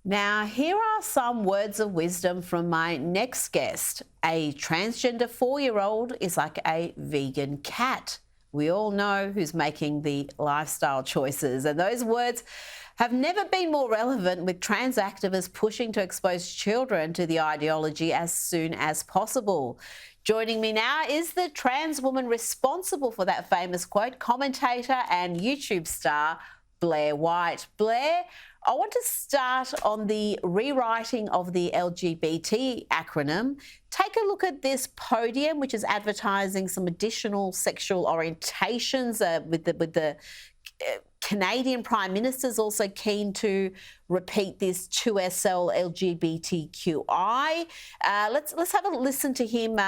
Now, here are some words of wisdom from my next guest. A transgender 4-year-old is like a vegan cat. We all know who's making the lifestyle choices, and those words have never been more relevant, with trans activists pushing to expose children to the ideology as soon as possible. Joining me now is the trans woman responsible for that famous quote, commentator and YouTube star, Blaire White. Blaire, I want to start on the rewriting of the LGBT acronym. Take a look at this podium, which is advertising some additional sexual orientations with the Canadian Prime Minister's also keen to repeat this 2SLGBTQI. Let's have a listen to him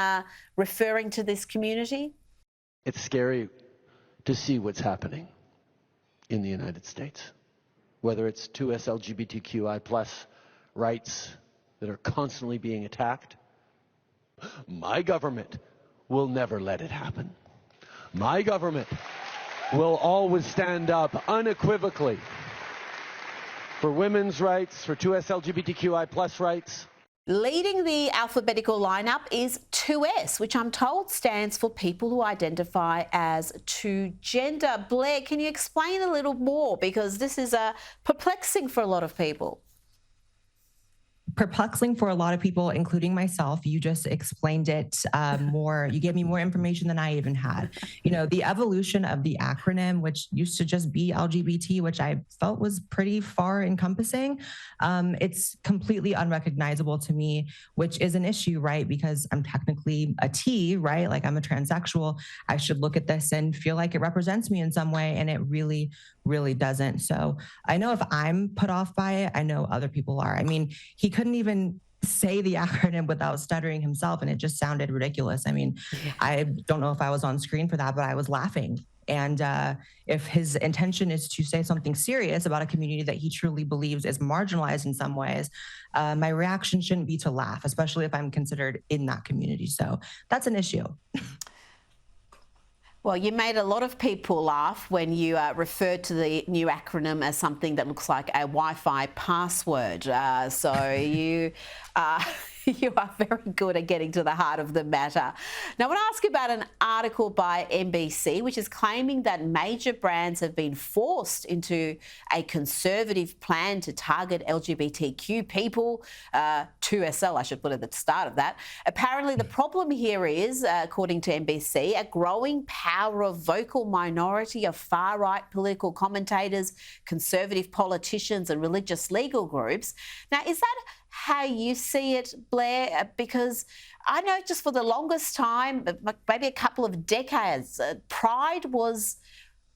referring to this community. It's scary to see what's happening in the United States, whether it's 2SLGBTQI plus rights that are constantly being attacked. My government will never let it happen. My government will always stand up unequivocally for women's rights, for 2SLGBTQI plus rights. Leading the alphabetical lineup is 2S, which I'm told stands for people who identify as two gender. Blaire, can you explain a little more? Because this is perplexing for a lot of people. Perplexing for a lot of people, including myself. You just explained it more. You gave me more information than I even had. You know, the evolution of the acronym, which used to just be LGBT, which I felt was pretty far encompassing, it's completely unrecognizable to me, which is an issue, right? Because I'm technically a T, right? Like I'm a transsexual. I should look at this and feel like it represents me in some way, and it really, really doesn't. So I know if I'm put off by it, I know other people are. I mean, he couldn't even say the acronym without stuttering himself, and it just sounded ridiculous. I mean, I don't know if I was on screen for that, but I was laughing. And if his intention is to say something serious about a community that he truly believes is marginalized in some ways, my reaction shouldn't be to laugh, especially if I'm considered in that community. So that's an issue. Well, you made a lot of people laugh when you referred to the new acronym as something that looks like a Wi-Fi password. So you you are very good at getting to the heart of the matter. Now, I want to ask you about an article by NBC, which is claiming that major brands have been forced into a conservative plan to target LGBTQ people. 2SL, I should put at the start of that. Apparently, the problem here is, according to NBC, a growing power of vocal minority of far-right political commentators, conservative politicians and religious legal groups. Now, is that how you see it, Blaire? Because I know just for the longest time, maybe a couple of decades, pride was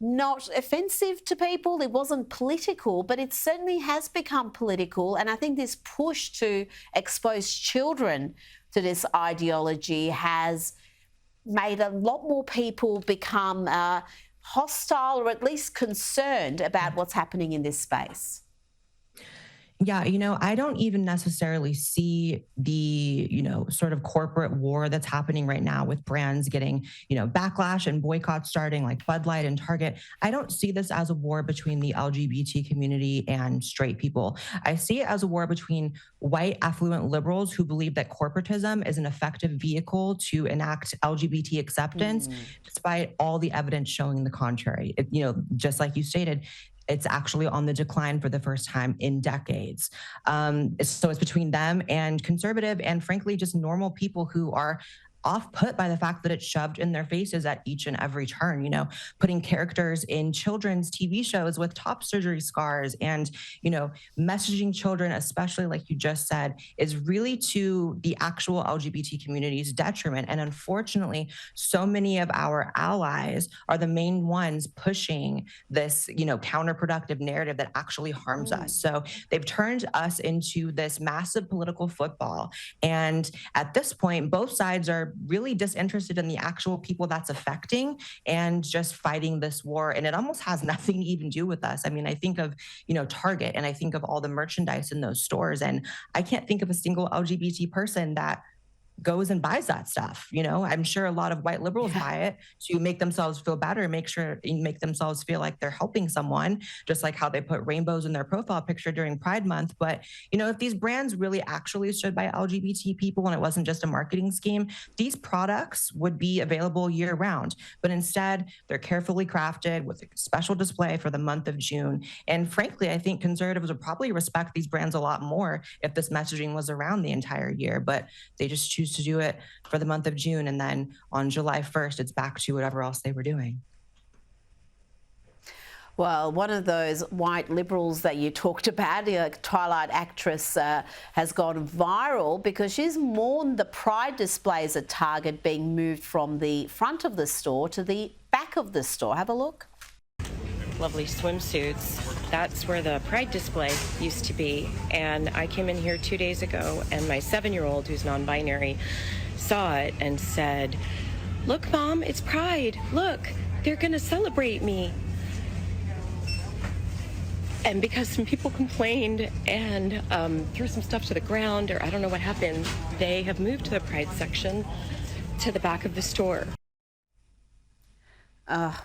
not offensive to people. It wasn't political, but it certainly has become political. And I think this push to expose children to this ideology has made a lot more people become hostile, or at least concerned about what's happening in this space. Yeah, you know, I don't even necessarily see the, sort of corporate war that's happening right now with brands getting, backlash and boycotts starting like Bud Light and Target. I don't see this as a war between the LGBT community and straight people. I see it as a war between white affluent liberals who believe that corporatism is an effective vehicle to enact LGBT acceptance, despite all the evidence showing the contrary. Just like you stated, it's actually on the decline for the first time in decades. So it's between them and conservative and frankly, just normal people who are off-put by the fact that it's shoved in their faces at each and every turn, putting characters in children's TV shows with top surgery scars and, messaging children, especially like you just said, is really to the actual LGBT community's detriment. And unfortunately, so many of our allies are the main ones pushing this, counterproductive narrative that actually harms us. So they've turned us into this massive political football. And at this point, both sides are really disinterested in the actual people that's affecting and just fighting this war. And it almost has nothing to even do with us. I mean, I think of, Target, and I think of all the merchandise in those stores, and I can't think of a single LGBT person that goes and buys that stuff. You know, I'm sure a lot of white liberals buy it to make themselves feel better, make themselves feel like they're helping someone, just like how they put rainbows in their profile picture during Pride Month. But, you know, if these brands really actually stood by LGBT people and it wasn't just a marketing scheme, these products would be available year round. But instead, they're carefully crafted with a special display for the month of June. And frankly, I think conservatives would probably respect these brands a lot more if this messaging was around the entire year. But they just choose to do it for the month of June. And then on July 1st, it's back to whatever else they were doing. Well, one of those white liberals that you talked about, the Twilight actress, has gone viral because she's mourned the Pride displays at Target being moved from the front of the store to the back of the store. Have a look. Lovely swimsuits. That's where the Pride display used to be. And I came in here 2 days ago, and my 7-year-old, who's non-binary, saw it and said, "Look, Mom, it's Pride. Look, they're going to celebrate me." And because some people complained and threw some stuff to the ground, or I don't know what happened, they have moved the Pride section to the back of the store.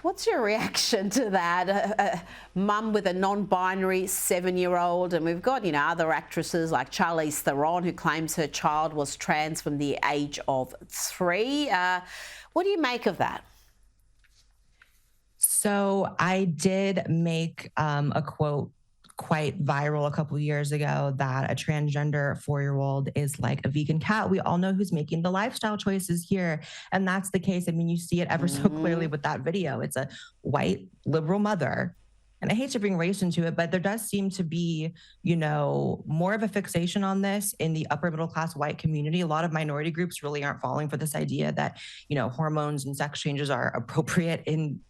What's your reaction to that? A mum with a non-binary 7-year-old, and we've got, you know, other actresses like Charlize Theron, who claims her child was trans from the age of 3. What do you make of that? So I did make a quote quite viral a couple of years ago that a transgender 4-year-old is like a vegan cat. We all know who's making the lifestyle choices here. And that's the case. I mean, you see it ever so clearly with that video. It's a white liberal mother. And I hate to bring race into it, but there does seem to be, you know, more of a fixation on this in the upper middle class white community. A lot of minority groups really aren't falling for this idea that, you know, hormones and sex changes are appropriate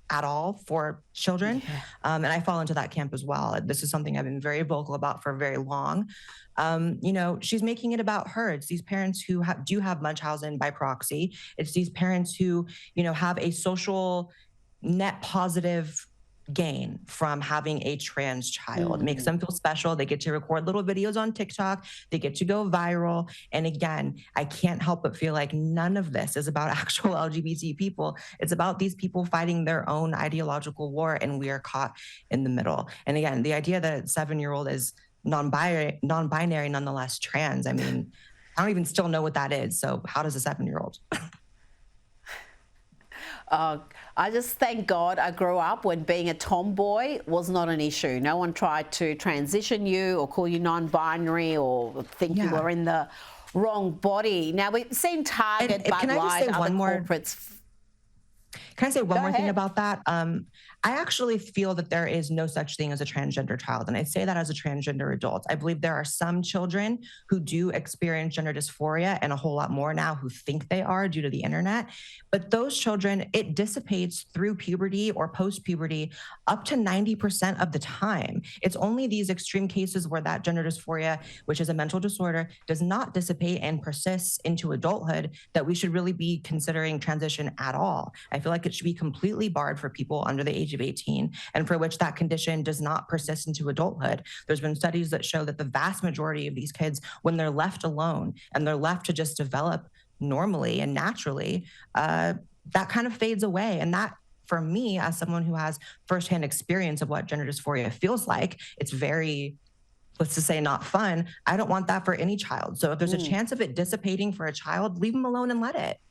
at all for children. And I fall into that camp as well. This is something I've been very vocal about for very long. You know, she's making it about her. It's these parents who do have Munchausen by proxy. It's these parents who, you know, have a social net positive gain from having a trans child. It makes them feel special. They get to record little videos on TikTok. They get to go viral. And again, I can't help but feel like none of this is about actual LGBT people. It's about these people fighting their own ideological war, and we are caught in the middle. And again, the idea that a 7-year-old is non-binary, nonetheless trans, I mean, I don't even still know what that is. So how does a 7-year-old? I just thank God I grew up when being a tomboy was not an issue. No one tried to transition you or call you non-binary or think you were in the wrong body. Now, we've seen Target, Bud Light, other corporates. Can I say one more thing about that? I actually feel that there is no such thing as a transgender child. And I say that as a transgender adult. I believe there are some children who do experience gender dysphoria, and a whole lot more now who think they are due to the internet. But those children, it dissipates through puberty or post-puberty up to 90% of the time. It's only these extreme cases where that gender dysphoria, which is a mental disorder, does not dissipate and persists into adulthood that we should really be considering transition at all. I feel like it should be completely barred for people under the age of 18, and for which that condition does not persist into adulthood. There's been studies that show that the vast majority of these kids, when they're left alone and they're left to just develop normally and naturally, that kind of fades away. And that, for me, as someone who has firsthand experience of what gender dysphoria feels like, it's very, let's just say, not fun. I don't want that for any child. So if there's a chance of it dissipating for a child, leave them alone and let it.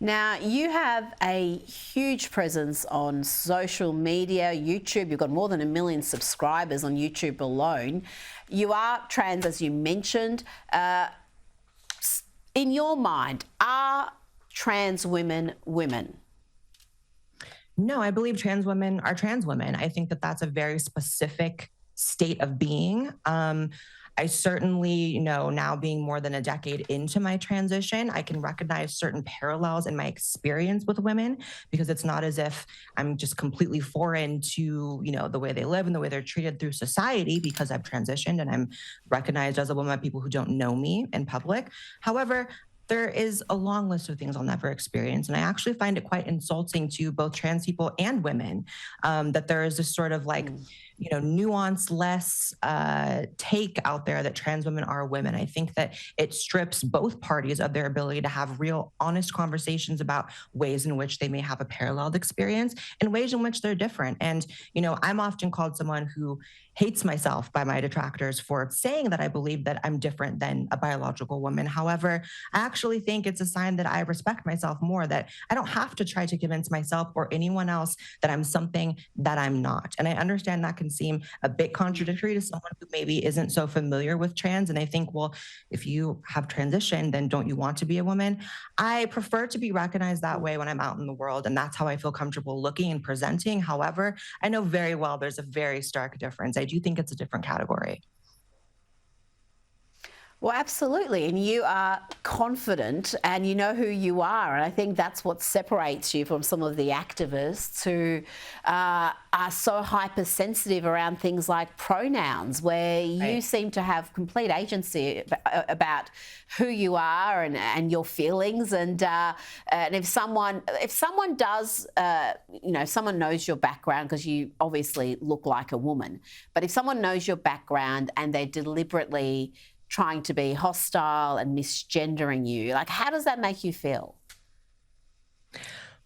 Now, you have a huge presence on social media, YouTube. You've got more than 1 million subscribers on YouTube alone. You are trans, as you mentioned. In your mind, are trans women women? No, I believe trans women are trans women. I think that that's a very specific state of being. I certainly, you know, now being more than a decade into my transition, I can recognize certain parallels in my experience with women, because it's not as if I'm just completely foreign to, you know, the way they live and the way they're treated through society, because I've transitioned and I'm recognized as a woman by people who don't know me in public. However, there is a long list of things I'll never experience. And I actually find it quite insulting to both trans people and women, that there is this sort of like nuanced, less take out there that trans women are women. I think that it strips both parties of their ability to have real, honest conversations about ways in which they may have a paralleled experience and ways in which they're different. And, I'm often called someone who hates myself by my detractors for saying that I believe that I'm different than a biological woman. However, I actually think it's a sign that I respect myself more, that I don't have to try to convince myself or anyone else that I'm something that I'm not. And I understand that can seem a bit contradictory to someone who maybe isn't so familiar with trans. And I think, well, if you have transitioned, then don't you want to be a woman? I prefer to be recognized that way when I'm out in the world. And that's how I feel comfortable looking and presenting. However, I know very well there's a very stark difference. I do think it's a different category. Well, absolutely. And you are confident and you know who you are. And I think that's what separates you from some of the activists who are so hypersensitive around things like pronouns, where you seem to have complete agency about who you are and your feelings. And if someone does, someone knows your background, because you obviously look like a woman, but if someone knows your background and they're deliberately trying to be hostile and misgendering you, like, how does that make you feel?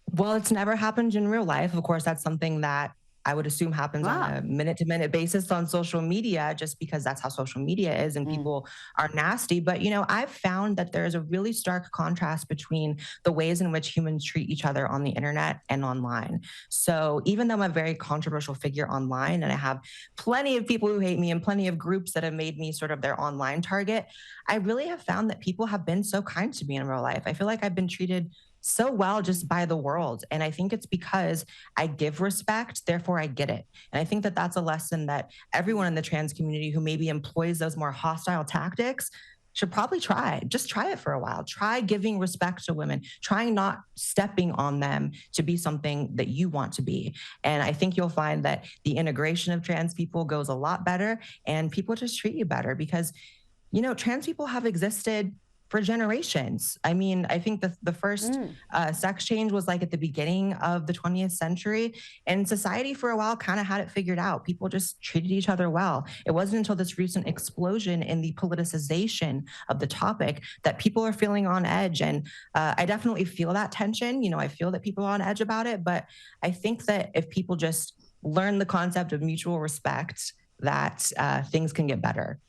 Well, it's never happened in real life. Of course, that's something that I would assume happens on a minute-to-minute basis on social media, just because that's how social media is and people are nasty. But, I've found that there's a really stark contrast between the ways in which humans treat each other on the internet and online. So even though I'm a very controversial figure online and I have plenty of people who hate me and plenty of groups that have made me sort of their online target, I really have found that people have been so kind to me in real life. I feel like I've been treated so well just by the world. And I think it's because I give respect, therefore I get it. And I think that that's a lesson that everyone in the trans community who maybe employs those more hostile tactics should probably try. Just try it for a while. Try giving respect to women, trying not stepping on them to be something that you want to be. And I think you'll find that the integration of trans people goes a lot better and people just treat you better because, trans people have existed for generations. I mean, I think the first sex change was like at the beginning of the 20th century, and society for a while kind of had it figured out. People just treated each other well. It wasn't until this recent explosion in the politicization of the topic that people are feeling on edge. And I definitely feel that tension. I feel that people are on edge about it, but I think that if people just learn the concept of mutual respect, that things can get better.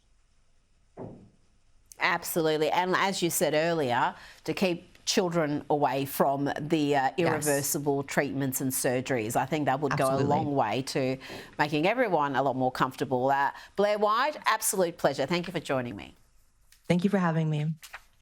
Absolutely. And as you said earlier, to keep children away from the irreversible treatments and surgeries. I think that would go a long way to making everyone a lot more comfortable. Blaire White, absolute pleasure. Thank you for joining me. Thank you for having me.